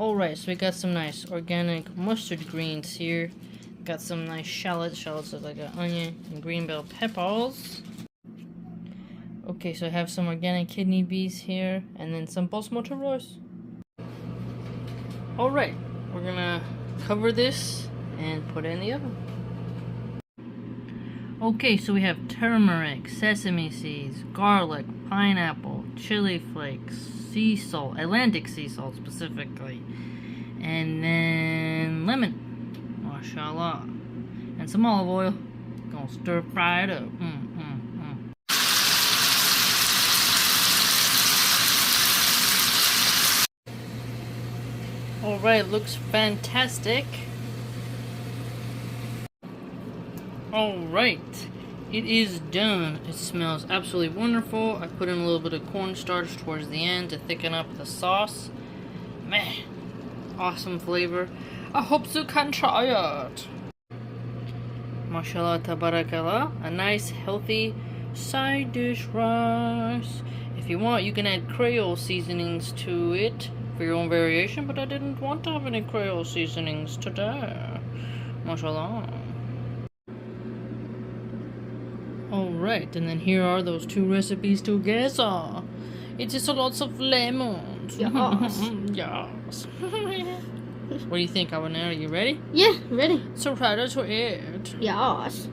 Alright, so we got some nice organic mustard greens here. Got some nice shallots. Shallots look like an onion and green bell peppers. Okay, so I have some organic kidney beans here, and then some basmati rice. Alright, we're gonna cover this and put it in the oven. Okay, so we have turmeric, sesame seeds, garlic, pineapple, chili flakes, sea salt, Atlantic sea salt specifically, and then lemon, mashallah, and some olive oil. Gonna stir fry it up. Alright, looks fantastic. Alright, it is done. It smells absolutely wonderful. I put in a little bit of cornstarch towards the end to thicken up the sauce. Man, awesome flavor. I hope you can try it. Mashallah tabarakallah, a nice healthy side dish rice. If you want, you can add Creole seasonings to it for your own variation, but I didn't want to have any Creole seasonings today. Mashallah. Alright, and then here are those two recipes together. It is lots of lemons. Yes. Yes. What do you think, Awanera? Are you ready? Yeah, ready. So ready to eat. Yes.